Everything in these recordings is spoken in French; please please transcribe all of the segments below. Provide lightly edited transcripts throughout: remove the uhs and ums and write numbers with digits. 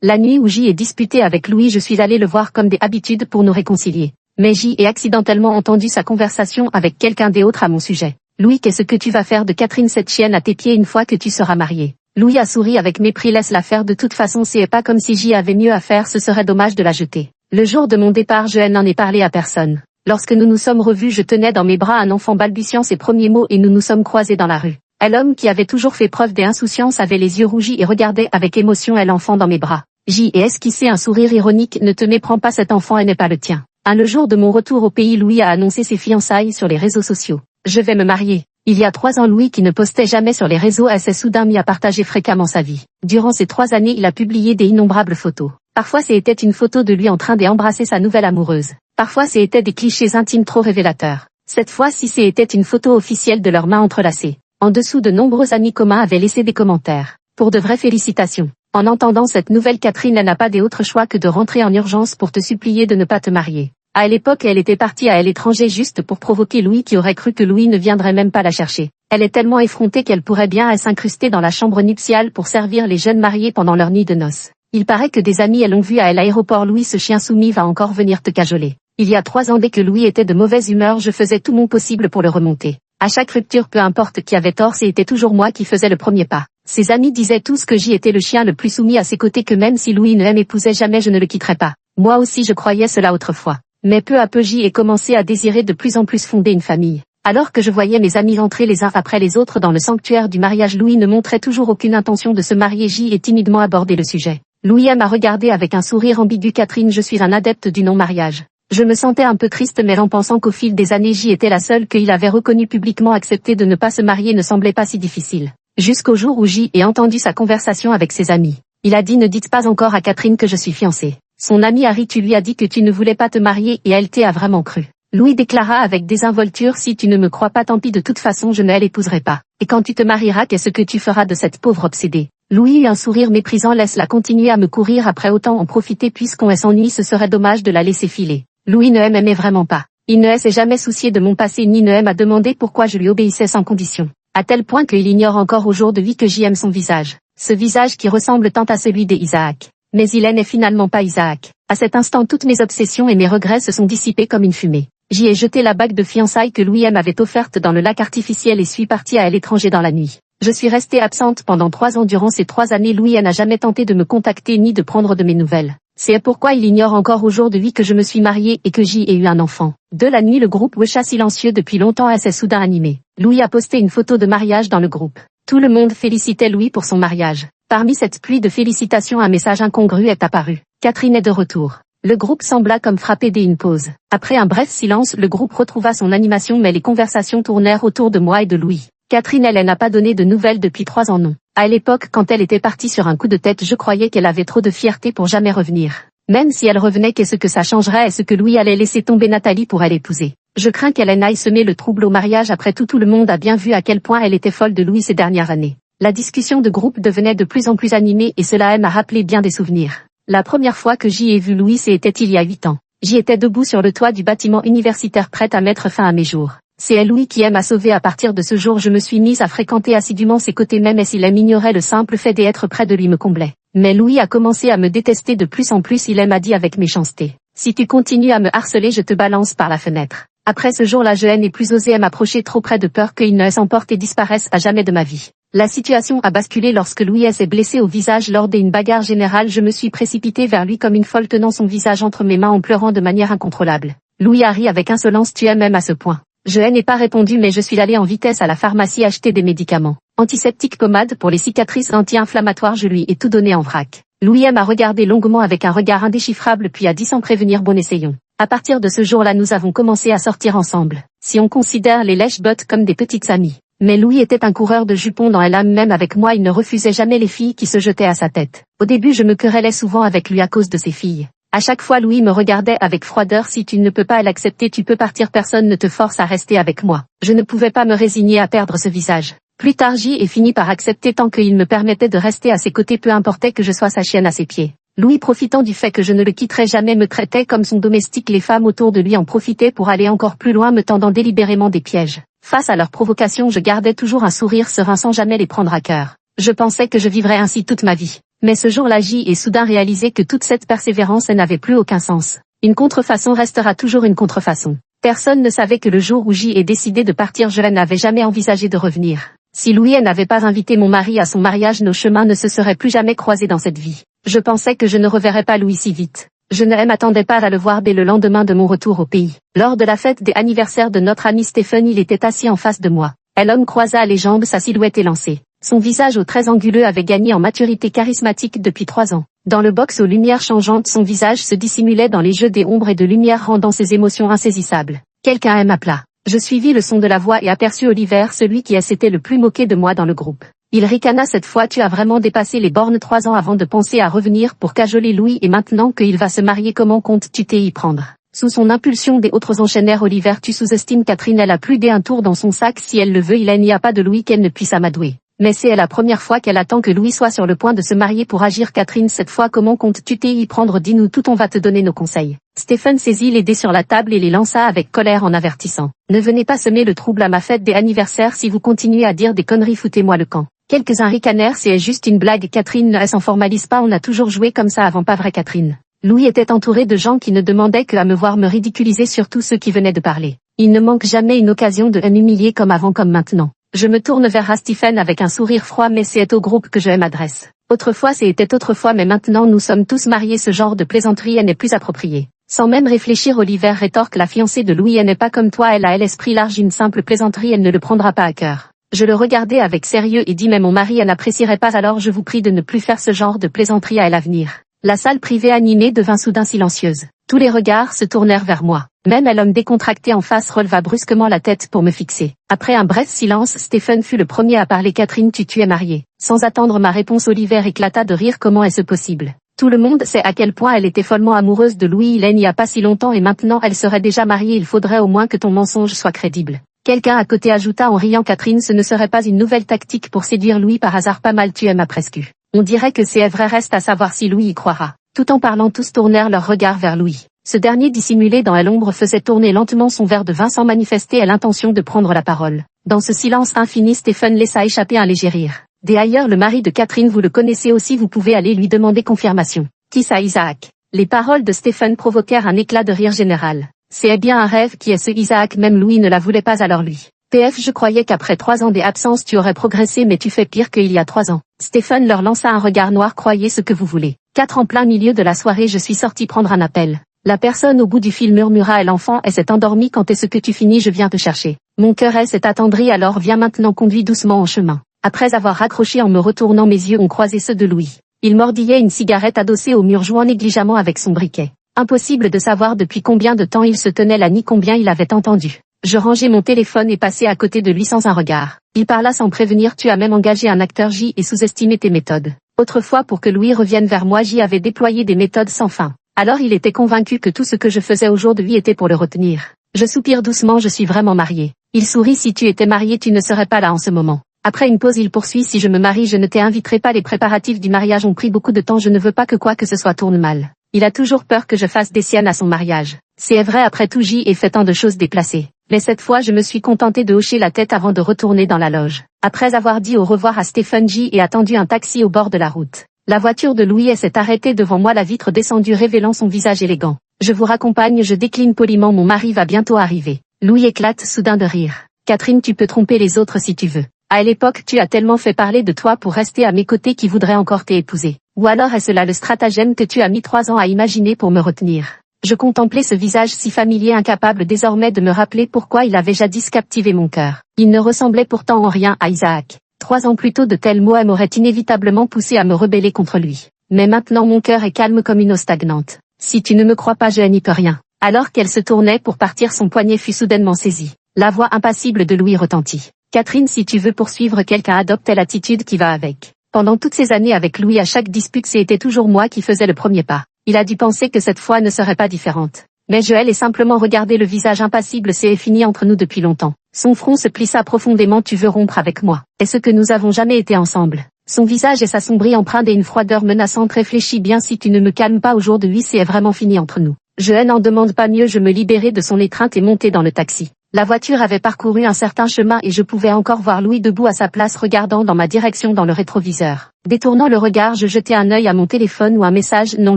La nuit où J est disputé avec Louis, je suis allé le voir comme d'habitude pour nous réconcilier. Mais J est accidentellement entendu sa conversation avec quelqu'un d'autre à mon sujet. Louis, qu'est-ce que tu vas faire de Catherine, cette chienne à tes pieds, une fois que tu seras marié? Louis a souri avec mépris. Laisse-la faire, de toute façon c'est pas comme si J avait mieux à faire, ce serait dommage de la jeter. Le jour de mon départ, je n'en ai parlé à personne. Lorsque nous nous sommes revus, je tenais dans mes bras un enfant balbutiant ses premiers mots et nous nous sommes croisés dans la rue. L'homme qui avait toujours fait preuve d'insouciance avait les yeux rougis et regardait avec émotion l'enfant dans mes bras. J et esquissé un sourire ironique. Ne te méprends pas, cet enfant n'est pas le tien. Le jour de mon retour au pays, Louis a annoncé ses fiançailles sur les réseaux sociaux. Je vais me marier. Il y a 3 ans, Louis, qui ne postait jamais sur les réseaux, s'est soudain mis à partager fréquemment sa vie. Durant ces 3 années, il a publié des innombrables photos. Parfois c'était une photo de lui en train d'embrasser sa nouvelle amoureuse. Parfois c'était des clichés intimes trop révélateurs. Cette fois-ci c'était une photo officielle de leurs mains entrelacées. En dessous, de nombreux amis communs avaient laissé des commentaires. Pour de vraies félicitations. En entendant cette nouvelle, Catherine n'a pas d'autre choix que de rentrer en urgence pour te supplier de ne pas te marier. À l'époque, elle était partie à l'étranger juste pour provoquer Louis, qui aurait cru que Louis ne viendrait même pas la chercher. Elle est tellement effrontée qu'elle pourrait bien s'incruster dans la chambre nuptiale pour servir les jeunes mariés pendant leur nuit de noces. Il paraît que des amis l'ont vu à l'aéroport. Louis, ce chien soumis va encore venir te cajoler. Il y a 3 ans, dès que Louis était de mauvaise humeur, je faisais tout mon possible pour le remonter. À chaque rupture, peu importe qui avait tort, c'était toujours moi qui faisais le premier pas. Ses amis disaient tous que J était le chien le plus soumis à ses côtés, que même si Louis ne m'épousait jamais, je ne le quitterais pas. Moi aussi je croyais cela autrefois. Mais peu à peu, J est commencé à désirer de plus en plus fonder une famille. Alors que je voyais mes amis rentrer les uns après les autres dans le sanctuaire du mariage, Louis ne montrait toujours aucune intention de se marier. J est timidement abordé le sujet. Louis m'a regardé avec un sourire ambigu. Catherine, je suis un adepte du non-mariage. Je me sentais un peu triste, mais en pensant qu'au fil des années, J était la seule qu'il avait reconnue publiquement, accepter de ne pas se marier ne semblait pas si difficile. Jusqu'au jour où J ait entendu sa conversation avec ses amis. Il a dit: ne dites pas encore à Catherine que je suis fiancé. Son ami Harry, tu lui as dit que tu ne voulais pas te marier et elle t'a vraiment cru. Louis déclara avec désinvolture: si tu ne me crois pas, tant pis, de toute façon je ne l'épouserai pas. Et quand tu te marieras, qu'est-ce que tu feras de cette pauvre obsédée? Louis eut un sourire méprisant: laisse-la continuer à me courir après, autant en profiter puisqu'on s'ennuie, ce serait dommage de la laisser filer. Louis ne m'aimait vraiment pas. Il ne s'est jamais soucié de mon passé ni ne m'a demandé pourquoi je lui obéissais sans condition. À tel point qu'il ignore encore aujourd'hui que j'aime son visage. Ce visage qui ressemble tant à celui d'Isaac. Mais il n'est finalement pas Isaac. À cet instant, toutes mes obsessions et mes regrets se sont dissipés comme une fumée. J'y ai jeté la bague de fiançailles que Louis m'avait offerte dans le lac artificiel et suis partie à l'étranger dans la nuit. Je suis restée absente pendant 3 ans. Durant ces 3 années, Louis n'a jamais tenté de me contacter ni de prendre de mes nouvelles. C'est pourquoi il ignore encore aujourd'hui que je me suis mariée et que J ai eu un enfant. De la nuit, le groupe Wecha, silencieux depuis longtemps, s'est soudain animé. Louis a posté une photo de mariage dans le groupe. Tout le monde félicitait Louis pour son mariage. Parmi cette pluie de félicitations, un message incongru est apparu. Catherine est de retour. Le groupe sembla comme frappé d'une pause. Après un bref silence, le groupe retrouva son animation, mais les conversations tournèrent autour de moi et de Louis. Catherine, elle n'a pas donné de nouvelles depuis 3 ans, non. À l'époque, quand elle était partie sur un coup de tête, je croyais qu'elle avait trop de fierté pour jamais revenir. Même si elle revenait, qu'est-ce que ça changerait? Est-ce que Louis allait laisser tomber Nathalie pour elle épouser? Je crains qu'elle n'aille semer le trouble au mariage. Après tout le monde a bien vu à quel point elle était folle de Louis ces dernières années. La discussion de groupe devenait de plus en plus animée et cela m'a rappelé bien des souvenirs. La première fois que j'y ai vu Louis, c'était il y a 8 ans. J'y étais debout sur le toit du bâtiment universitaire, prête à mettre fin à mes jours. C'est Louis qui m'a sauvé. À partir de ce jour, je me suis mise à fréquenter assidûment ses côtés, même s'il m'ignorait, le simple fait d'être près de lui me comblait. Mais Louis a commencé à me détester de plus en plus. Il m'a dit avec méchanceté: si tu continues à me harceler, je te balance par la fenêtre. Après ce jour-là, je n'ai plus osé m'approcher trop près, de peur qu'il ne s'emporte et disparaisse à jamais de ma vie. La situation a basculé lorsque Louis s'est blessé au visage lors d'une bagarre générale. Je me suis précipitée vers lui comme une folle, tenant son visage entre mes mains en pleurant de manière incontrôlable. Louis a ri avec insolence: tu aimes même à ce point? Je n'ai pas répondu, mais je suis allée en vitesse à la pharmacie acheter des médicaments. Antiseptiques, pommade pour les cicatrices, anti-inflammatoires, je lui ai tout donné en vrac. Louis m'a regardé longuement avec un regard indéchiffrable, puis a dit sans prévenir: bon, essayons. À partir de ce jour-là, nous avons commencé à sortir ensemble. Si on considère les lèche-bottes comme des petites amies. Mais Louis était un coureur de jupons dans l'âme, même avec moi il ne refusait jamais les filles qui se jetaient à sa tête. Au début, je me querellais souvent avec lui à cause de ses filles. À chaque fois, Louis me regardait avec froideur: si tu ne peux pas l'accepter, tu peux partir, personne ne te force à rester avec moi. Je ne pouvais pas me résigner à perdre ce visage. Plus tard, J ai fini par accepter tant qu'il me permettait de rester à ses côtés, peu importait que je sois sa chienne à ses pieds. Louis, profitant du fait que je ne le quitterais jamais, me traitait comme son domestique. Les femmes autour de lui en profitaient pour aller encore plus loin, me tendant délibérément des pièges. Face à leurs provocations, je gardais toujours un sourire serein sans jamais les prendre à cœur. Je pensais que je vivrais ainsi toute ma vie. Mais ce jour-là J est soudain réalisé que toute cette persévérance n'avait plus aucun sens. Une contrefaçon restera toujours une contrefaçon. Personne ne savait que le jour où J est décidé de partir je n'avais jamais envisagé de revenir. Si Louis n'avait pas invité mon mari à son mariage nos chemins ne se seraient plus jamais croisés dans cette vie. Je pensais que je ne reverrais pas Louis si vite. Je ne m'attendais pas à le voir dès le lendemain de mon retour au pays. Lors de la fête des anniversaires de notre ami Stephen il était assis en face de moi. L'homme croisa les jambes sa silhouette élancée. Son visage aux traits anguleux avait gagné en maturité charismatique depuis 3 ans. Dans le box aux lumières changeantes son visage se dissimulait dans les jeux des ombres et de lumière rendant ses émotions insaisissables. Quelqu'un m'appela. Je suivis le son de la voix et aperçus Oliver celui qui s'était le plus moqué de moi dans le groupe. Il ricana cette fois tu as vraiment dépassé les bornes 3 ans avant de penser à revenir pour cajoler Louis et maintenant qu'il va se marier comment comptes-tu t'y prendre? Sous son impulsion des autres enchaînèrent Oliver tu sous-estimes Catherine elle a plus d'un tour dans son sac si elle le veut il n'y a pas de Louis qu'elle ne puisse amadouer. Mais c'est la première fois qu'elle attend que Louis soit sur le point de se marier pour agir Catherine cette fois comment comptes-tu t'y prendre dis-nous tout on va te donner nos conseils. Stephen saisit les dés sur la table et les lança avec colère en avertissant. Ne venez pas semer le trouble à ma fête des anniversaires si vous continuez à dire des conneries foutez-moi le camp. Quelques-uns ricanèrent c'est juste une blague Catherine ne s'en formalise pas on a toujours joué comme ça avant pas vrai Catherine. Louis était entouré de gens qui ne demandaient que à me voir me ridiculiser surtout ceux qui venaient de parler. Il ne manque jamais une occasion de m'humilier comme avant comme maintenant. Je me tourne vers Stephen avec un sourire froid mais c'est au groupe que je m'adresse. Autrefois c'était autrefois mais maintenant nous sommes tous mariés ce genre de plaisanterie n'est plus approprié. Sans même réfléchir Oliver rétorque la fiancée de Louis elle n'est pas comme toi elle a l'esprit large une simple plaisanterie elle ne le prendra pas à cœur. Je le regardais avec sérieux et dis mais mon mari elle n'apprécierait pas alors je vous prie de ne plus faire ce genre de plaisanterie à l'avenir. La salle privée animée devint soudain silencieuse. Tous les regards se tournèrent vers moi. Même l'homme décontracté en face releva brusquement la tête pour me fixer. Après un bref silence, Stephen fut le premier à parler. Catherine, tu es mariée. Sans attendre ma réponse, Oliver éclata de rire. Comment est-ce possible? Tout le monde sait à quel point elle était follement amoureuse de Louis. Il n'y a pas si longtemps et maintenant elle serait déjà mariée. Il faudrait au moins que ton mensonge soit crédible. Quelqu'un à côté ajouta en riant. Catherine, ce ne serait pas une nouvelle tactique pour séduire Louis par hasard? Pas mal, tu m'as presque eu. On dirait que c'est vrai, reste à savoir si Louis y croira. Tout en parlant, tous tournèrent leurs regards vers Louis. Ce dernier dissimulé dans l'ombre faisait tourner lentement son verre de vin sans manifester l'intention de prendre la parole. Dans ce silence infini, Stephen laissa échapper un léger rire. D'ailleurs, le mari de Catherine, vous le connaissez aussi, vous pouvez aller lui demander confirmation. Qui ça, Isaac? Les paroles de Stephen provoquèrent un éclat de rire général. C'est bien un rêve qui est ce Isaac, même Louis ne la voulait pas alors lui. PF, je croyais qu'après 3 ans d'absence tu aurais progressé mais tu fais pire qu'il y a 3 ans. Stephen leur lança un regard noir. Croyez ce que vous voulez. 4 en plein milieu de la soirée je suis sorti prendre un appel. La personne au bout du fil murmura et l'enfant s'est endormi quand est-ce que tu finis je viens te chercher. Mon cœur s'est attendri alors viens maintenant conduis doucement en chemin. Après avoir raccroché en me retournant mes yeux ont croisé ceux de Louis. Il mordillait une cigarette adossée au mur jouant négligemment avec son briquet. Impossible de savoir depuis combien de temps il se tenait là ni combien il avait entendu. Je rangeai mon téléphone et passai à côté de lui sans un regard. Il parla sans prévenir tu as même engagé un acteur J et sous-estimé tes méthodes. Autrefois pour que Louis revienne vers moi j'y avais déployé des méthodes sans fin. Alors il était convaincu que tout ce que je faisais aujourd'hui était pour le retenir. Je soupire doucement je suis vraiment marié. Il sourit si tu étais marié tu ne serais pas là en ce moment. Après une pause il poursuit si je me marie je ne t'inviterai pas les préparatifs du mariage ont pris beaucoup de temps je ne veux pas que quoi que ce soit tourne mal. Il a toujours peur que je fasse des siennes à son mariage. C'est vrai après tout J ai fait tant de choses déplacées. Mais cette fois je me suis contenté de hocher la tête avant de retourner dans la loge. Après avoir dit au revoir à Stephen J ai attendu un taxi au bord de la route. La voiture de Louis s'est arrêtée devant moi la vitre descendue révélant son visage élégant. Je vous raccompagne je décline poliment mon mari va bientôt arriver. Louis éclate soudain de rire. Catherine tu peux tromper les autres si tu veux. À l'époque tu as tellement fait parler de toi pour rester à mes côtés qui voudraient encore t'épouser. Ou alors est-ce là le stratagème que tu as mis 3 ans à imaginer pour me retenir? Je contemplais ce visage si familier incapable désormais de me rappeler pourquoi il avait jadis captivé mon cœur. Il ne ressemblait pourtant en rien à Isaac. 3 ans plus tôt de tels mots m'auraient inévitablement poussé à me rebeller contre lui. Mais maintenant mon cœur est calme comme une eau stagnante. Si tu ne me crois pas je n'y peux rien. Alors qu'elle se tournait pour partir son poignet fut soudainement saisi. La voix impassible de Louis retentit. Catherine si tu veux poursuivre quelqu'un adopte l'attitude qui va avec. Pendant toutes ces années avec Louis à chaque dispute c'était toujours moi qui faisais le premier pas. Il a dû penser que cette fois ne serait pas différente. Mais Joël est simplement regardé le visage impassible c'est fini entre nous depuis longtemps. Son front se plissa profondément tu veux rompre avec moi. Est-ce que nous avons jamais été ensemble? Son visage s'assombrit empreint d'une froideur menaçante réfléchis bien si tu ne me calmes pas aujourd'hui c'est vraiment fini entre nous. Je n'en demande pas mieux je me libérai de son étreinte et montai dans le taxi. La voiture avait parcouru un certain chemin et je pouvais encore voir Louis debout à sa place regardant dans ma direction dans le rétroviseur. Détournant le regard, je jetai un œil à mon téléphone où un message non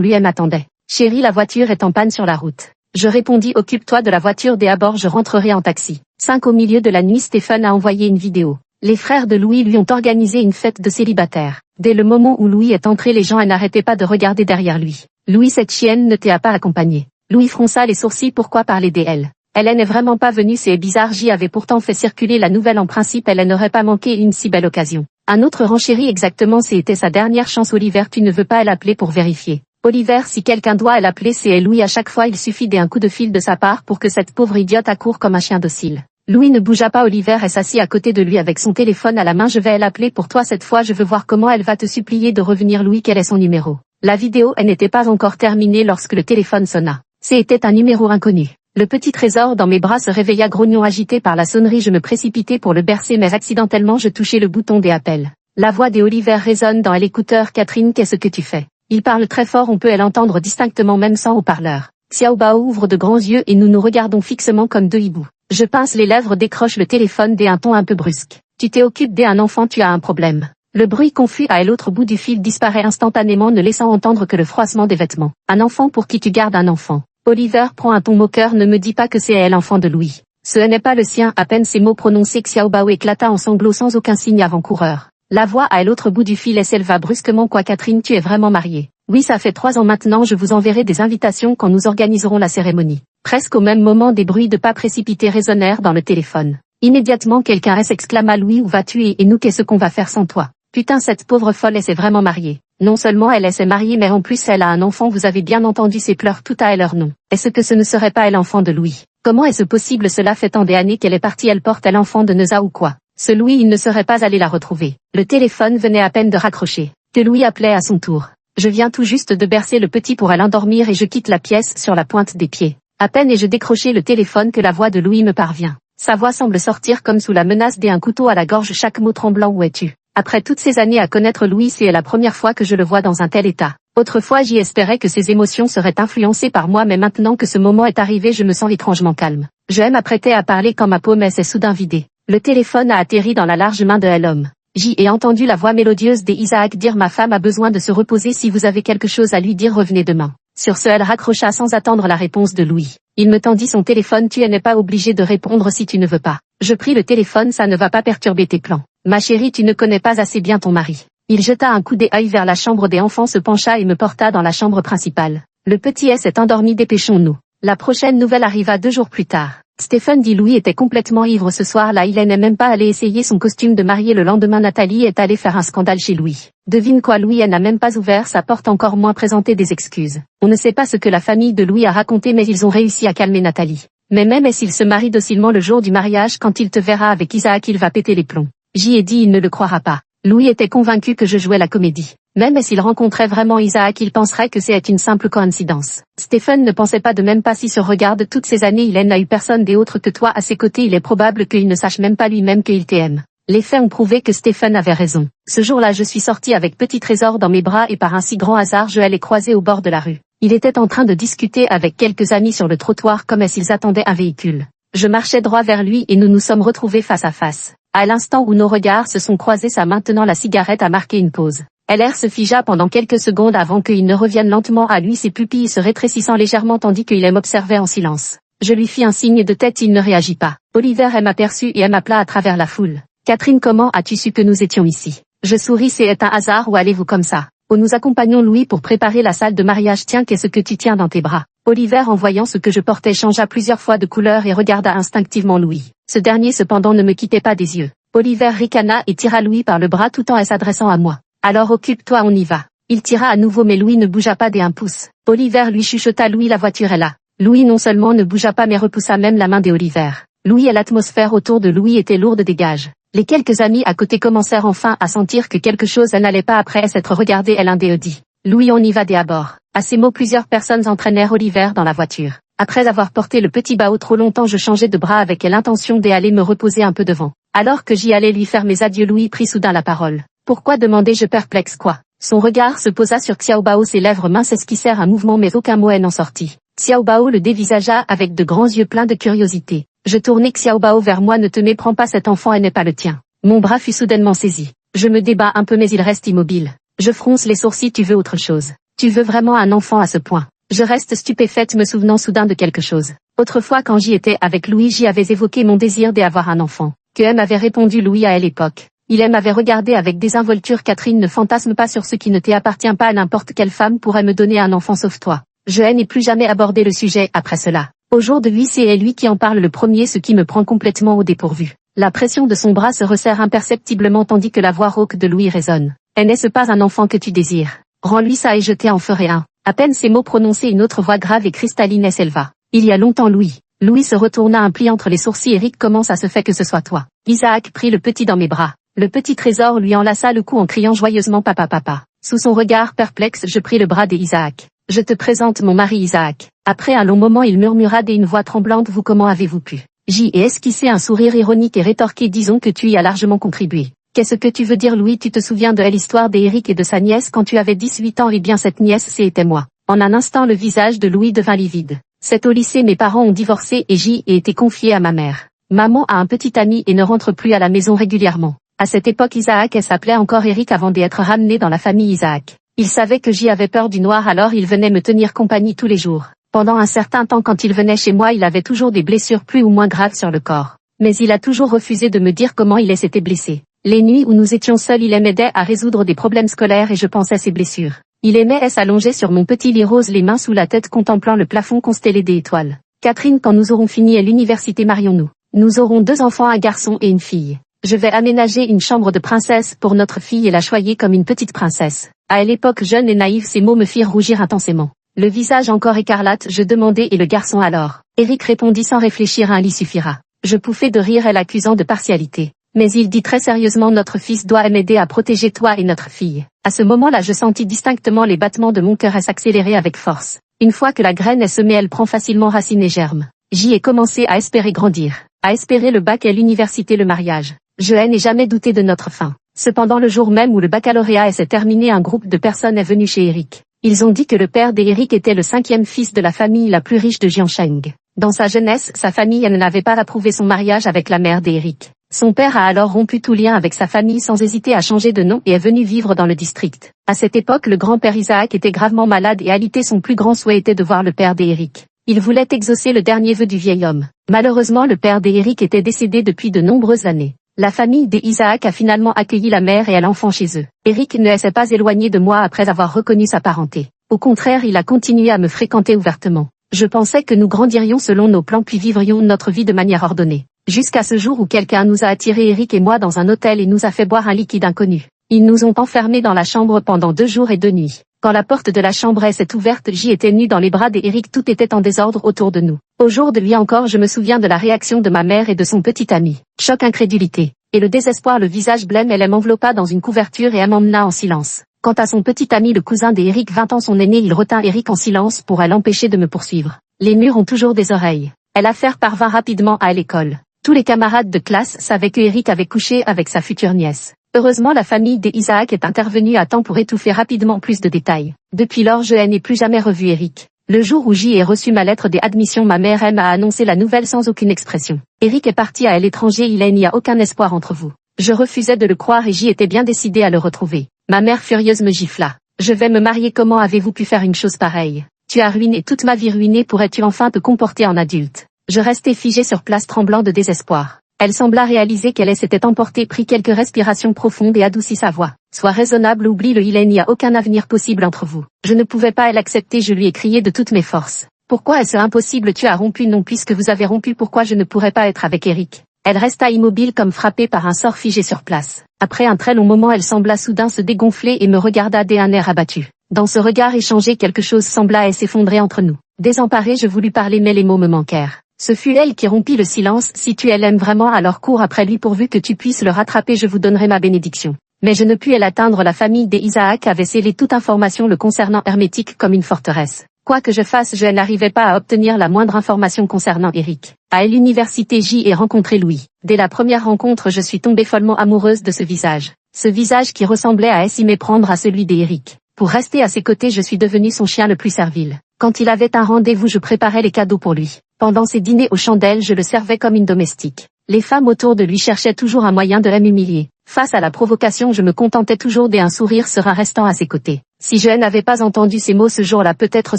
lu m'attendait. Chérie, la voiture est en panne sur la route. Je répondis, occupe-toi de la voiture dès à bord, je rentrerai en taxi. 5 Au milieu de la nuit, Stéphane a envoyé une vidéo. Les frères de Louis lui ont organisé une fête de célibataire. Dès le moment où Louis est entré, les gens n'arrêtaient pas de regarder derrière lui. Louis, cette chienne ne t'a pas accompagné. Louis fronça les sourcils, pourquoi parler d'elle? Elle n'est vraiment pas venue, c'est bizarre, j'y avais pourtant fait circuler la nouvelle, en principe elle n'aurait pas manqué une si belle occasion. Un autre renchérit, exactement, c'était sa dernière chance. Oliver, tu ne veux pas l'appeler pour vérifier? Oliver, si quelqu'un doit l'appeler, c'est Louis, à chaque fois il suffit d'un coup de fil de sa part pour que cette pauvre idiote accourt comme un chien docile. Louis ne bougea pas, Oliver est assis à côté de lui avec son téléphone à la main, je vais l'appeler pour toi cette fois, je veux voir comment elle va te supplier de revenir. Louis, quel est son numéro? La vidéo n'était pas encore terminée lorsque le téléphone sonna. C'était un numéro inconnu. Le petit trésor dans mes bras se réveilla, grognon, agité par la sonnerie, je me précipitai pour le bercer mais accidentellement je touchai le bouton des appels. La voix d'Oliver résonne dans l'écouteur, Catherine, qu'est-ce que tu fais? Il parle très fort, on peut l'entendre distinctement même sans haut-parleur. Xiao Bao ouvre de grands yeux et nous nous regardons fixement comme deux hiboux. Je pince les lèvres, décroche le téléphone d'un ton un peu brusque. Tu t'occupes d'un enfant, tu as un problème. Le bruit confus à l'autre bout du fil disparaît instantanément, ne laissant entendre que le froissement des vêtements. Un enfant, pour qui tu gardes un enfant? Oliver prend un ton moqueur, ne me dis pas que c'est elle, l'enfant de Louis. Ce n'est pas le sien, à peine ces mots prononcés, Xiao Bao éclata en sanglots sans aucun signe avant-coureur. La voix à l'autre bout du fil s'éleva brusquement, quoi Catherine, tu es vraiment mariée? Oui, ça fait 3 ans maintenant, je vous enverrai des invitations quand nous organiserons la cérémonie. Presque au même moment, des bruits de pas précipités résonnèrent dans le téléphone. Immédiatement quelqu'un s'exclama, Louis, où vas-tu et nous, qu'est-ce qu'on va faire sans toi? Putain, cette pauvre folle, elle s'est vraiment mariée. Non seulement elle s'est mariée mais en plus elle a un enfant, vous avez bien entendu, ses pleurs tout à leur nom. Est-ce que ce ne serait pas elle, l'enfant de Louis? Comment est-ce possible? Cela fait tant d'années qu'elle est partie, elle porte l'enfant de Neuza ou quoi? Ce Louis, il ne serait pas allé la retrouver. Le téléphone venait à peine de raccrocher, que Louis appelait à son tour. Je viens tout juste de bercer le petit pour l'endormir et je quitte la pièce sur la pointe des pieds. À peine ai-je décroché le téléphone que la voix de Louis me parvient. Sa voix semble sortir comme sous la menace d'un couteau à la gorge, chaque mot tremblant, où es-tu? Après toutes ces années à connaître Louis, c'est la première fois que je le vois dans un tel état. Autrefois j'y espérais que ses émotions seraient influencées par moi, mais maintenant que ce moment est arrivé, je me sens étrangement calme. Je m'apprêtais à parler quand ma paume s'est soudain vidée. Le téléphone a atterri dans la large main de l'homme. J'y ai entendu la voix mélodieuse d'Isaac dire, ma femme a besoin de se reposer, si vous avez quelque chose à lui dire, revenez demain. Sur ce, elle raccrocha sans attendre la réponse de Louis. Il me tendit son téléphone, tu n'es pas obligé de répondre si tu ne veux pas. Je pris le téléphone, ça ne va pas perturber tes plans. Ma chérie, tu ne connais pas assez bien ton mari. Il jeta un coup d'œil vers la chambre des enfants, se pencha et me porta dans la chambre principale. Le petit s'est endormi, dépêchons-nous. La prochaine nouvelle arriva 2 jours plus tard. Stéphane dit, Louis était complètement ivre ce soir-là, il n'est même pas allé essayer son costume de mariée. Le lendemain, Nathalie est allée faire un scandale chez Louis. Devine quoi, Louis, elle n'a même pas ouvert sa porte, encore moins présenté des excuses. On ne sait pas ce que la famille de Louis a raconté, mais ils ont réussi à calmer Nathalie. Mais même s'il se marie docilement le jour du mariage, quand il te verra avec Isaac, il va péter les plombs. J'y ai dit, il ne le croira pas. Louis était convaincu que je jouais la comédie. Même s'il rencontrait vraiment Isaac, il penserait que c'est une simple coïncidence. Stephen ne pensait pas de même pas, si se regarde toutes ces années, il n'a eu personne d'autre que toi à ses côtés, il est probable qu'il ne sache même pas lui-même qu'il t'aime. Les faits ont prouvé que Stephen avait raison. Ce jour-là, je suis sortie avec Petit Trésor dans mes bras et par un si grand hasard, je l'ai croisé au bord de la rue. Il était en train de discuter avec quelques amis sur le trottoir comme s'ils attendaient un véhicule. Je marchais droit vers lui et nous nous sommes retrouvés face à face. À l'instant où nos regards se sont croisés, sa main tenant la cigarette a marqué une pause. LR se figea pendant quelques secondes avant qu'il ne revienne lentement à lui, ses pupilles se rétrécissant légèrement tandis qu'il m'observait en silence. Je lui fis un signe de tête, il ne réagit pas. Oliver m'aperçut et m'appela à travers la foule. Catherine, comment as-tu su que nous étions ici? Je souris, c'est un hasard ou allez-vous comme ça? Oh, nous accompagnons Louis pour préparer la salle de mariage. Tiens, qu'est-ce que tu tiens dans tes bras? Oliver, en voyant ce que je portais, changea plusieurs fois de couleur et regarda instinctivement Louis. Ce dernier cependant ne me quittait pas des yeux. Oliver ricana et tira Louis par le bras tout en s'adressant à moi. Alors occupe-toi, on y va. Il tira à nouveau mais Louis ne bougea pas d'un pouce. Oliver lui chuchota, Louis, la voiture est là. Louis non seulement ne bougea pas mais repoussa même la main d'Oliver. Louis et l'atmosphère autour de Louis était lourde des gages. Les quelques amis à côté commencèrent enfin à sentir que quelque chose n'allait pas après s'être regardé l'un d'eux dit. Louis, on y va dès à bord. À ces mots, plusieurs personnes entraînèrent Oliver dans la voiture. Après avoir porté le petit Bao trop longtemps, je changeai de bras avec l'intention d'aller me reposer un peu devant. Alors que j'y allais lui faire mes adieux, Louis prit soudain la parole. Pourquoi, demandai-je perplexe, quoi? Son regard se posa sur Xiao Bao, ses lèvres minces esquissèrent un mouvement mais aucun mot n'en sortit. Xiao Bao le dévisagea avec de grands yeux pleins de curiosité. Je tournai Xiao Bao vers moi. Ne te méprends pas, cet enfant n'est pas le tien. Mon bras fut soudainement saisi. Je me débats un peu mais il reste immobile. Je fronce les sourcils. Tu veux autre chose? Tu veux vraiment un enfant à ce point? Je reste stupéfaite, me souvenant soudain de quelque chose. Autrefois quand j'y étais avec Louis, j'y avais évoqué mon désir d'avoir un enfant. Que M avait répondu Louis à l'époque. Il m'avait regardé avec désinvolture. Catherine, ne fantasme pas sur ce qui ne t'appartient pas. N'importe quelle femme pourrait me donner un enfant sauf toi. Je n'ai plus jamais abordé le sujet après cela. Au jour de lui, c'est lui qui en parle le premier, ce qui me prend complètement au dépourvu. La pression de son bras se resserre imperceptiblement tandis que la voix rauque de Louis résonne. N'est-ce pas un enfant que tu désires? Rends-lui ça et je t'en ferai un. À peine ces mots prononcés, une autre voix grave et cristalline s'éleva. Il y a longtemps, Louis. Louis se retourna, un pli entre les sourcils. Eric, comment ça se fait que ce soit toi? Isaac prit le petit dans mes bras. Le petit trésor lui enlaça le cou en criant joyeusement papa papa. Sous son regard perplexe, je pris le bras d'Isaac. Je te présente mon mari Isaac. Après un long moment, il murmura d'une voix tremblante, vous, comment avez-vous pu? J'y ai esquissé un sourire ironique et rétorqué, disons que tu y as largement contribué. Qu'est-ce que tu veux dire, Louis? Tu te souviens de l'histoire d'Éric et de sa nièce quand tu avais 18 ans? Eh bien, cette nièce, c'était moi. En un instant, le visage de Louis devint livide. C'est au lycée, mes parents ont divorcé et j'y ai été confiée à ma mère. Maman a un petit ami et ne rentre plus à la maison régulièrement. À cette époque, Isaac s'appelait encore Eric avant d'être ramené dans la famille Isaac. Il savait que j'y avais peur du noir, alors il venait me tenir compagnie tous les jours. Pendant un certain temps, quand il venait chez moi, il avait toujours des blessures plus ou moins graves sur le corps. Mais il a toujours refusé de me dire comment il s'était blessé. Les nuits où nous étions seuls, il m'aidait à résoudre des problèmes scolaires et je pensais à ses blessures. Il aimait s'allonger sur mon petit lit rose, les mains sous la tête, contemplant le plafond constellé d'étoiles. Catherine, quand nous aurons fini à l'université, marions-nous. Nous aurons 2 enfants, un garçon et une fille. Je vais aménager une chambre de princesse pour notre fille et la choyer comme une petite princesse. À l'époque jeune et naïve, ces mots me firent rougir intensément. Le visage encore écarlate, je demandai et le garçon alors. Eric répondit sans réfléchir, un lit suffira. Je pouffai de rire, l'accusant de partialité. Mais il dit très sérieusement, notre fils doit m'aider à protéger toi et notre fille. À ce moment-là, je sentis distinctement les battements de mon cœur s'accélérer avec force. Une fois que la graine est semée, elle prend facilement racine et germe. J'y ai commencé à espérer grandir, à espérer le bac et l'université, le mariage. Je n'ai jamais douté de notre fin. Cependant, le jour même où le baccalauréat s'est terminé, un groupe de personnes est venu chez Eric. Ils ont dit que le père d'Eric était le 5e fils de la famille la plus riche de Jiangsheng. Dans sa jeunesse, sa famille n'avait pas approuvé son mariage avec la mère d'Eric. Son père a alors rompu tout lien avec sa famille sans hésiter à changer de nom et est venu vivre dans le district. À cette époque, le grand-père Isaac était gravement malade et alité, son plus grand souhait était de voir le père d'Eric. Il voulait exaucer le dernier vœu du vieil homme. Malheureusement, le père d'Eric était décédé depuis de nombreuses années. La famille d'Isaac a finalement accueilli la mère et l'enfant chez eux. Eric ne s'est pas éloigné de moi après avoir reconnu sa parenté. Au contraire, il a continué à me fréquenter ouvertement. Je pensais que nous grandirions selon nos plans puis vivrions notre vie de manière ordonnée. Jusqu'à ce jour où quelqu'un nous a attirés, Eric et moi, dans un hôtel et nous a fait boire un liquide inconnu. Ils nous ont enfermés dans la chambre pendant 2 jours et 2 nuits. Quand la porte de la chambre s'est ouverte, j'y étais nue dans les bras d'Eric, tout était en désordre autour de nous. Au jour de lui encore, je me souviens de la réaction de ma mère et de son petit ami. Choc, incrédulité. Et le désespoir, le visage blême, elle m'enveloppa dans une couverture et elle m'emmena en silence. Quant à son petit ami, le cousin d'Eric, 20 ans son aîné, il retint Eric en silence pour l'empêcher de me poursuivre. Les murs ont toujours des oreilles. L'affaire parvint rapidement à l'école. Tous les camarades de classe savaient que Eric avait couché avec sa future nièce. Heureusement, la famille d'Isaac est intervenue à temps pour étouffer rapidement plus de détails. Depuis lors, je n'ai plus jamais revu Eric. Le jour où j'y ai reçu ma lettre d'admission, ma mère m'a annoncé la nouvelle sans aucune expression. Eric est parti à l'étranger, il n'y a aucun espoir entre vous. Je refusais de le croire et j'y étais bien décidée à le retrouver. Ma mère furieuse me gifla. Je vais me marier, comment avez-vous pu faire une chose pareille? Tu as ruiné toute ma vie, ruinée, pourrais-tu enfin te comporter en adulte? Je restais figée sur place, tremblant de désespoir. Elle sembla réaliser qu'elle s'était emportée, prit quelques respirations profondes et adoucit sa voix. Sois raisonnable, oublie-le, il n'y a aucun avenir possible entre vous. Je ne pouvais pas l'accepter, je lui ai crié de toutes mes forces. Pourquoi est-ce impossible? Tu as rompu? Non, puisque vous avez rompu, pourquoi je ne pourrais pas être avec Eric? Elle resta immobile comme frappée par un sort, figée sur place. Après un très long moment, elle sembla soudain se dégonfler et me regarda d'un air abattu. Dans ce regard échangé, quelque chose sembla s'effondrer entre nous. Désemparée, je voulus parler mais les mots me manquèrent. Ce fut elle qui rompit le silence. Si tu l'aimes vraiment, alors cours après lui pourvu que tu puisses le rattraper, je vous donnerai ma bénédiction. Mais je ne pus l'atteindre, la famille d'Isaac avait scellé toute information le concernant hermétique comme une forteresse. Quoi que je fasse, je n'arrivais pas à obtenir la moindre information concernant Eric. À l'université, j'y ai rencontré Louis. Dès la première rencontre, je suis tombée follement amoureuse de ce visage. Ce visage qui ressemblait à s'y méprendre à celui d'Eric. Pour rester à ses côtés, je suis devenue son chien le plus servile. Quand il avait un rendez-vous, je préparais les cadeaux pour lui. Pendant ses dîners aux chandelles, je le servais comme une domestique. Les femmes autour de lui cherchaient toujours un moyen de m'humilier. Face à la provocation, je me contentais toujours d'un sourire serein restant à ses côtés. Si je n'avais pas entendu ces mots ce jour-là, peut-être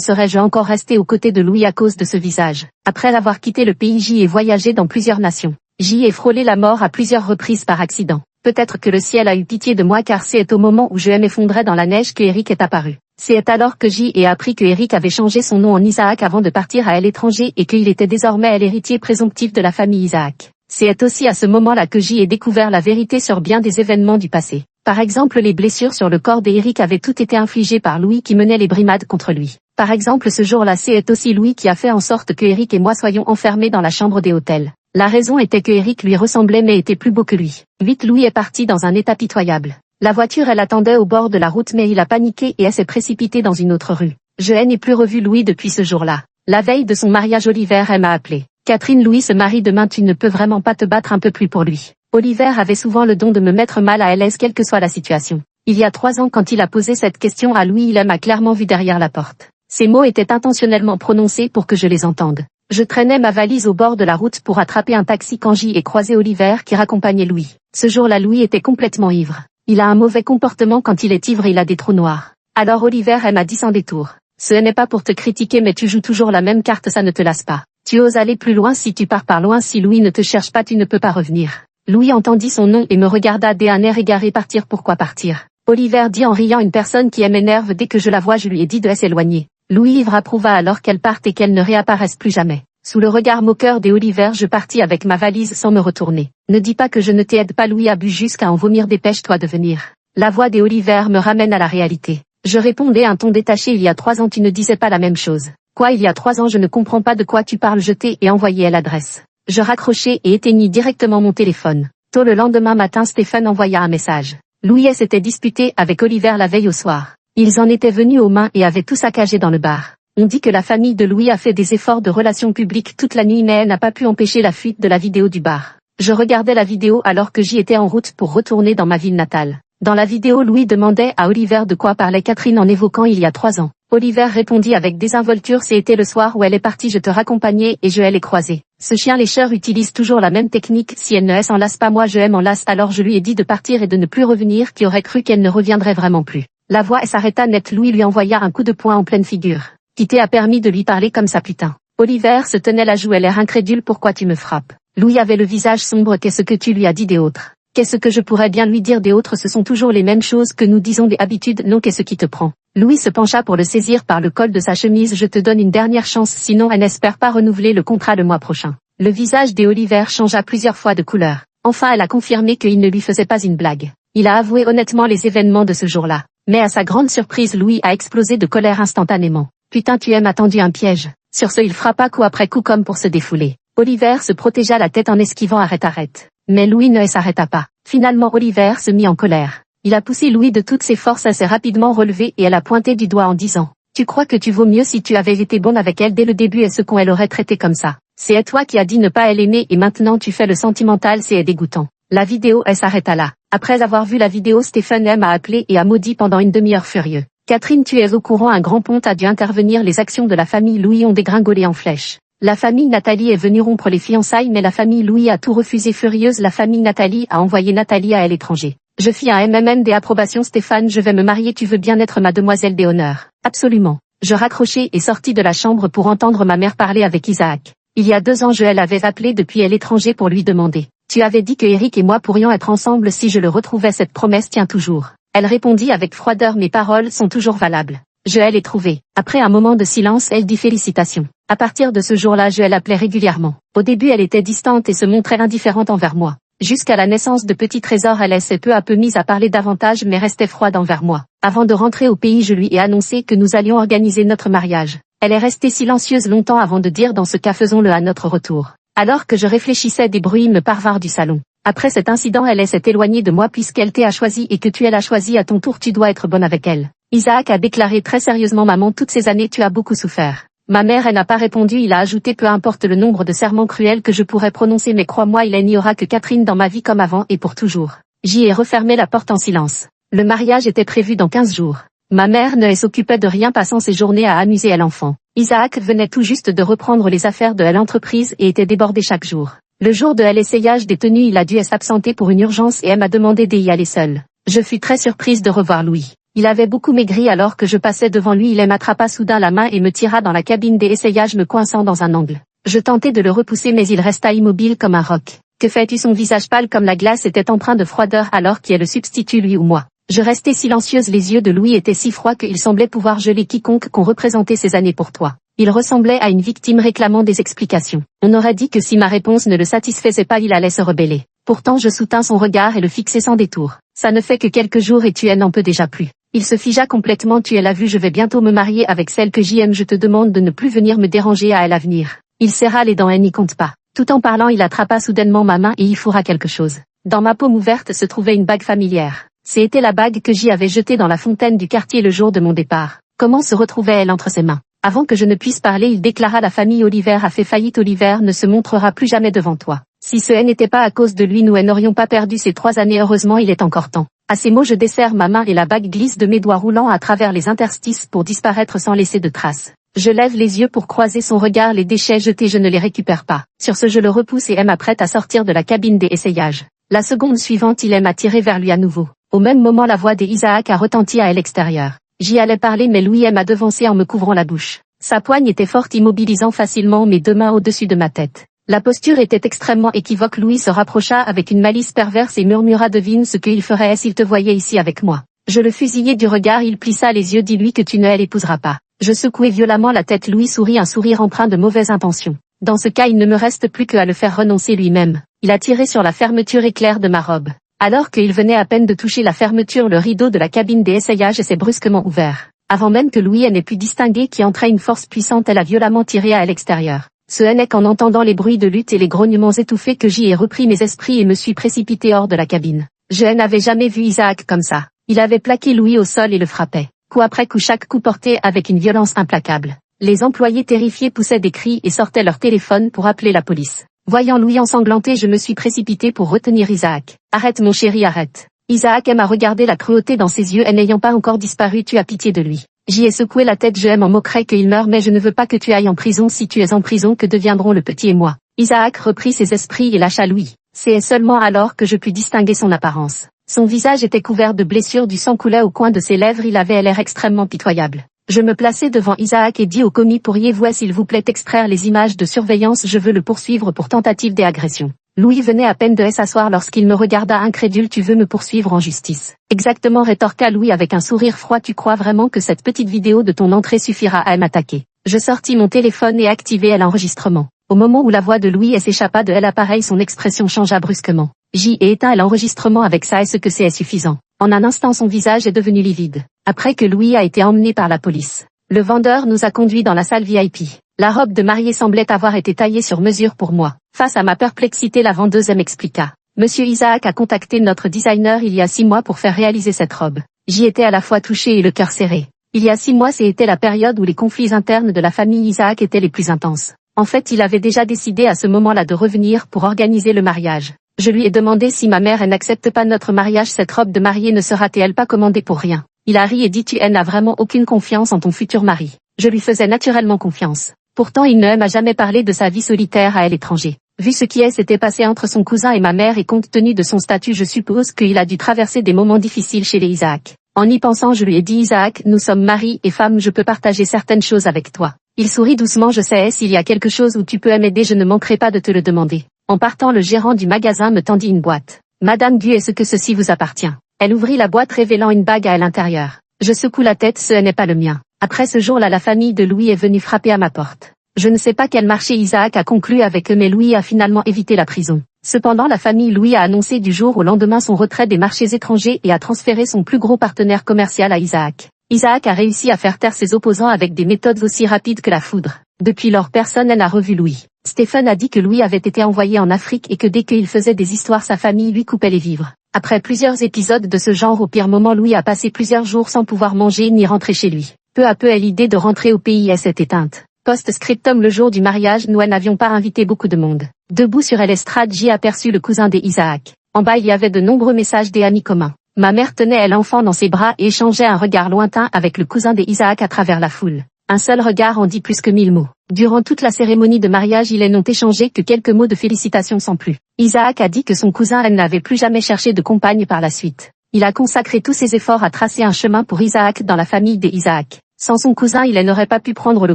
serais-je encore resté aux côtés de Louis à cause de ce visage. Après avoir quitté le pays, j'y ai voyagé dans plusieurs nations. J'y ai frôlé la mort à plusieurs reprises par accident. Peut-être que le ciel a eu pitié de moi car c'est au moment où je m'effondrais dans la neige que Eric est apparu. C'est alors que j'y ai appris que Eric avait changé son nom en Isaac avant de partir à l'étranger et qu'il était désormais l'héritier présomptif de la famille Isaac. C'est aussi à ce moment-là que j'y ai découvert la vérité sur bien des événements du passé. Par exemple, les blessures sur le corps d'Eric avaient toutes été infligées par Louis qui menait les brimades contre lui. Par exemple, ce jour-là, c'est aussi Louis qui a fait en sorte que Eric et moi soyons enfermés dans la chambre des hôtels. La raison était que Eric lui ressemblait mais était plus beau que lui. Vite, Louis est parti dans un état pitoyable. La voiture, elle attendait au bord de la route mais il a paniqué et elle s'est précipitée dans une autre rue. Je n'ai plus revu Louis depuis ce jour-là. La veille de son mariage, Oliver, elle m'a appelé. Catherine, Louis se marie demain, tu ne peux vraiment pas te battre un peu plus pour lui. Oliver avait souvent le don de me mettre mal à l'aise quelle que soit la situation. Il y a 3 ans quand il a posé cette question à Louis, il m'a clairement vu derrière la porte. Ces mots étaient intentionnellement prononcés pour que je les entende. Je traînais ma valise au bord de la route pour attraper un taxi quand j'y ai croisé Oliver qui raccompagnait Louis. Ce jour-là, Louis était complètement ivre. Il a un mauvais comportement quand il est ivre et il a des trous noirs. Alors Oliver, elle m'a dit sans détour. Ce n'est pas pour te critiquer mais tu joues toujours la même carte, ça ne te lasse pas. Tu oses aller plus loin si tu pars par loin, si Louis ne te cherche pas tu ne peux pas revenir. Louis entendit son nom et me regarda d'un air égaré. Partir, pourquoi partir? Oliver dit en riant, une personne qui m'énerve dès que je la vois, je lui ai dit de s'éloigner. Louis ivre approuva alors qu'elle parte et qu'elle ne réapparaisse plus jamais. Sous le regard moqueur d'Oliver, je partis avec ma valise sans me retourner. Ne dis pas que je ne t'aide pas, Louis a bu jusqu'à en vomir, dépêche-toi de venir. La voix d'Oliver me ramène à la réalité. Je répondais un ton détaché, il y a 3 ans tu ne disais pas la même chose. Quoi, il y a 3 ans, je ne comprends pas de quoi tu parles, je t'ai et envoyé à l'adresse. Je raccrochai et éteignis directement mon téléphone. Tôt le lendemain matin, Stéphane envoya un message. Louis s'était disputé avec Oliver la veille au soir. Ils en étaient venus aux mains et avaient tout saccagé dans le bar. On dit que la famille de Louis a fait des efforts de relations publiques toute la nuit mais elle n'a pas pu empêcher la fuite de la vidéo du bar. Je regardais la vidéo alors que j'y étais en route pour retourner dans ma ville natale. Dans la vidéo, Louis demandait à Oliver de quoi parlait Catherine en évoquant il y a 3 ans. Oliver répondit avec désinvolture, c'était le soir où elle est partie, je te raccompagnais et je l'ai croisée. Ce chien lécheur utilise toujours la même technique, si elle ne s'en lasse pas moi je m'en lasse, alors je lui ai dit de partir et de ne plus revenir, qui aurait cru qu'elle ne reviendrait vraiment plus. La voix s'arrêta net, Louis lui envoya un coup de poing en pleine figure. Qui t'a permis de lui parler comme ça putain? Oliver se tenait la joue, elle l'air incrédule, pourquoi tu me frappes? Louis avait le visage sombre, qu'est-ce que tu lui as dit des autres? Qu'est-ce que je pourrais bien lui dire des autres? Ce sont toujours les mêmes choses que nous disons des habitudes, non, qu'est-ce qui te prend? Louis se pencha pour le saisir par le col de sa chemise, je te donne une dernière chance, sinon elle n'espère pas renouveler le contrat le mois prochain. Le visage d'Oliver changea plusieurs fois de couleur. Enfin elle a confirmé qu'il ne lui faisait pas une blague. Il a avoué honnêtement les événements de ce jour-là. Mais à sa grande surprise, Louis a explosé de colère instantanément. Putain, tu m'as tendu un piège. Sur ce, il frappa coup après coup comme pour se défouler. Oliver se protégea la tête en esquivant arrête. Mais Louis ne s'arrêta pas. Finalement, Oliver se mit en colère. Il a poussé Louis de toutes ses forces, elle s'est rapidement relevée et elle a pointé du doigt en disant « Tu crois que tu vaux mieux si tu avais été bonne avec elle dès le début et ce qu'on elle aurait traité comme ça. C'est toi qui as dit ne pas l'aimer et maintenant tu fais le sentimental, c'est dégoûtant. » La vidéo, elle s'arrêta là. Après avoir vu la vidéo, Stéphane m'a appelé et a maudit pendant une demi-heure furieux. Catherine, tu es au courant, un grand pont a dû intervenir, les actions de la famille Louis ont dégringolé en flèche. La famille Nathalie est venue rompre les fiançailles mais la famille Louis a tout refusé. Furieuse, la famille Nathalie a envoyé Nathalie à l'étranger. Je fis un MMM des approbations. Stéphane, je vais me marier, tu veux bien être ma demoiselle des honneurs? Absolument. Je raccrochai et sortis de la chambre pour entendre ma mère parler avec Isaac. Il y a 2 ans, je l'avais appelé depuis l'étranger pour lui demander. Tu avais dit que Eric et moi pourrions être ensemble si je le retrouvais, cette promesse tient toujours. Elle répondit avec froideur, mes paroles sont toujours valables. Je l'ai trouvé. Après un moment de silence, elle dit félicitations. À partir de ce jour-là, je l'appelais régulièrement. Au début, elle était distante et se montrait indifférente envers moi. Jusqu'à la naissance de Petit Trésor, elle s'est peu à peu mise à parler davantage mais restait froide envers moi. Avant de rentrer au pays, je lui ai annoncé que nous allions organiser notre mariage. Elle est restée silencieuse longtemps avant de dire dans ce cas faisons-le à notre retour. Alors que je réfléchissais, des bruits me parvinrent du salon. Après cet incident, elle s'est éloignée de moi puisqu'elle t'a choisi et que tu l'as choisi à ton tour, tu dois être bonne avec elle. Isaac a déclaré très sérieusement, maman, toutes ces années tu as beaucoup souffert. Ma mère, elle n'a pas répondu, il a ajouté, peu importe le nombre de serments cruels que je pourrais prononcer mais crois-moi, il n'y aura que Catherine dans ma vie comme avant et pour toujours. J'y ai refermé la porte en silence. Le mariage était prévu dans 15 jours. Ma mère ne s'occupait de rien, passant ses journées à amuser l'enfant. Isaac venait tout juste de reprendre les affaires de l'entreprise et était débordé chaque jour. Le jour de l'essayage des tenues, il a dû s'absenter pour une urgence et elle m'a demandé d'y aller seule. Je fus très surprise de revoir Louis. Il avait beaucoup maigri alors que je passais devant lui. Il m'attrapa soudain la main et me tira dans la cabine des essayages, me coinçant dans un angle. Je tentai de le repousser mais il resta immobile comme un roc. Que fais-tu? Son visage pâle comme la glace était empreint de froideur. Alors qui est le substitut, lui ou moi? Je restais silencieuse. Les yeux de Louis étaient si froids qu'il semblait pouvoir geler quiconque qu'ont représenté ces années pour toi. Il ressemblait à une victime réclamant des explications. On aurait dit que si ma réponse ne le satisfaisait pas, il allait se rebeller. Pourtant je soutins son regard et le fixai sans détour. Ça ne fait que quelques jours et tu n'en peux déjà plus. Il se figea complètement. Tu l'as vu, je vais bientôt me marier avec celle que j'aime. Je te demande de ne plus venir me déranger à l'avenir. Il serra les dents. Elle n'y compte pas. Tout en parlant, il attrapa soudainement ma main et y fourra quelque chose. Dans ma paume ouverte se trouvait une bague familière. C'était la bague que j'y avais jetée dans la fontaine du quartier le jour de mon départ. Comment se retrouvait-elle entre ses mains? Avant que je ne puisse parler, il déclara: la famille Oliver a fait faillite. Oliver ne se montrera plus jamais devant toi. Si ce n'était pas à cause de lui, nous n'aurions pas perdu ces 3 années. Heureusement, il est encore temps. À ces mots, je desserre ma main et la bague glisse de mes doigts roulant à travers les interstices pour disparaître sans laisser de traces. Je lève les yeux pour croiser son regard. Les déchets jetés, je ne les récupère pas. Sur ce, je le repousse et m'apprête à sortir de la cabine des essayages. La seconde suivante, il m'a tiré vers lui à nouveau. Au même moment, la voix d'Isaac a retenti à l'extérieur. J'y allais parler mais Louis m'a devancé en me couvrant la bouche. Sa poigne était forte, immobilisant facilement mes 2 mains au-dessus de ma tête. La posture était extrêmement équivoque. Louis se rapprocha avec une malice perverse et murmura: devine ce qu'il ferait s'il te voyait ici avec moi. Je le fusillai du regard. Il plissa les yeux. Dis-lui que tu ne l'épouseras pas. Je secouai violemment la tête. Louis sourit, un sourire empreint de mauvaise intention. Dans ce cas, il ne me reste plus qu'à le faire renoncer lui-même. Il a tiré sur la fermeture éclair de ma robe. Alors qu'il venait à peine de toucher la fermeture, le rideau de la cabine des essayages s'est brusquement ouvert. Avant même que Louis n'ait pu distinguer qui entrait, une force puissante a violemment tiré à l'extérieur. Ce n'est qu'en entendant les bruits de lutte et les grognements étouffés que j'y ai repris mes esprits et me suis précipité hors de la cabine. Je n'avais jamais vu Isaac comme ça. Il avait plaqué Louis au sol et le frappait. Coup après coup, chaque coup porté avec une violence implacable. Les employés terrifiés poussaient des cris et sortaient leur téléphone pour appeler la police. Voyant Louis ensanglanté, je me suis précipité pour retenir Isaac. Arrête mon chéri, arrête. Isaac m'a regardé, la cruauté dans ses yeux, et n'ayant pas encore disparu: tu as pitié de lui. J'y ai secoué la tête. Je m'en moquerais qu'il meure, mais je ne veux pas que tu ailles en prison. Si tu es en prison, que deviendront le petit et moi? Isaac reprit ses esprits et lâcha Louis. C'est seulement alors que je pus distinguer son apparence. Son visage était couvert de blessures, du sang coulait au coin de ses lèvres, il avait l'air extrêmement pitoyable. Je me plaçai devant Isaac et dis au commis: pourriez-vous s'il vous plaît extraire les images de surveillance, je veux le poursuivre pour tentative d'agression. Louis venait à peine de s'asseoir lorsqu'il me regarda incrédule: tu veux me poursuivre en justice? Exactement, rétorqua Louis avec un sourire froid. Tu crois vraiment que cette petite vidéo de ton entrée suffira à m'attaquer? Je sortis mon téléphone et activai l'enregistrement. Au moment où la voix de Louis s'échappa de l'appareil, son expression changea brusquement. J'y ai éteint l'enregistrement avec ça. Est-ce que c'est suffisant? En un instant, son visage est devenu livide. Après que Louis a été emmené par la police, le vendeur nous a conduits dans la salle VIP. La robe de mariée semblait avoir été taillée sur mesure pour moi. Face à ma perplexité, la vendeuse m'expliqua: Monsieur Isaac a contacté notre designer il y a 6 mois pour faire réaliser cette robe. J'y étais à la fois touché et le cœur serré. Il y a 6 mois, c'était la période où les conflits internes de la famille Isaac étaient les plus intenses. En fait, il avait déjà décidé à ce moment-là de revenir pour organiser le mariage. Je lui ai demandé si ma mère n'accepte pas notre mariage, cette robe de mariée ne sera-t-elle pas commandée pour rien? Il a ri et dit: tu n'as vraiment aucune confiance en ton futur mari. Je lui faisais naturellement confiance. Pourtant, il ne m'a jamais parlé de sa vie solitaire à l'étranger. Vu ce qui s'était passé entre son cousin et ma mère et compte tenu de son statut, je suppose qu'il a dû traverser des moments difficiles chez les Isaac. En y pensant, je lui ai dit: Isaac, nous sommes mari et femme, je peux partager certaines choses avec toi. Il sourit doucement: je sais, s'il y a quelque chose où tu peux m'aider, je ne manquerai pas de te le demander. En partant, le gérant du magasin me tendit une boîte. Madame Gu, est-ce que ceci vous appartient? Elle ouvrit la boîte révélant une bague à l'intérieur. Je secoue la tête: ce n'est pas le mien. Après ce jour-là, la famille de Louis est venue frapper à ma porte. Je ne sais pas quel marché Isaac a conclu avec eux, mais Louis a finalement évité la prison. Cependant, la famille Louis a annoncé du jour au lendemain son retrait des marchés étrangers et a transféré son plus gros partenaire commercial à Isaac. Isaac a réussi à faire taire ses opposants avec des méthodes aussi rapides que la foudre. Depuis lors, personne n'a revu Louis. Stephen a dit que Louis avait été envoyé en Afrique et que dès qu'il faisait des histoires, sa famille lui coupait les vivres. Après plusieurs épisodes de ce genre, au pire moment, Louis a passé plusieurs jours sans pouvoir manger ni rentrer chez lui. Peu à peu, l'idée de rentrer au pays s'est éteinte. Post-scriptum: le jour du mariage, nous n'avions pas invité beaucoup de monde. Debout sur l'estrade, j'y aperçu le cousin d'Isaac. En bas, il y avait de nombreux messages des amis communs. Ma mère tenait l'enfant dans ses bras et échangeait un regard lointain avec le cousin d'Isaac à travers la foule. Un seul regard en dit plus que 1000 mots. Durant toute la cérémonie de mariage, ils n'ont échangé que quelques mots de félicitations sans plus. Isaac a dit que son cousin n'avait plus jamais cherché de compagne par la suite. Il a consacré tous ses efforts à tracer un chemin pour Isaac dans la famille d'Isaac. Sans son cousin, il n'aurait pas pu prendre le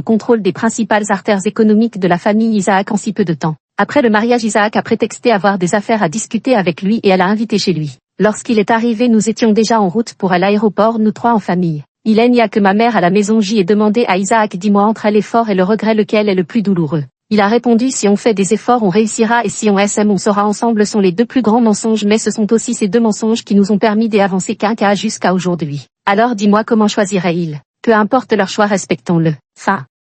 contrôle des principales artères économiques de la famille Isaac en si peu de temps. Après le mariage, Isaac a prétexté avoir des affaires à discuter avec lui et elle l'a invité chez lui. Lorsqu'il est arrivé, nous étions déjà en route pour l'aéroport, nous trois en famille. Il n'y a que ma mère à la maison. J'y ai demandé à Isaac, dis-moi entre l'effort et le regret lequel est le plus douloureux. Il a répondu, si on fait des efforts on réussira et si on SM on sera ensemble sont les deux plus grands mensonges, mais ce sont aussi ces deux mensonges qui nous ont permis d'avancer qu'un cas jusqu'à aujourd'hui. Alors dis-moi comment choisirait-il? Peu importe leur choix, respectons-le. Fin.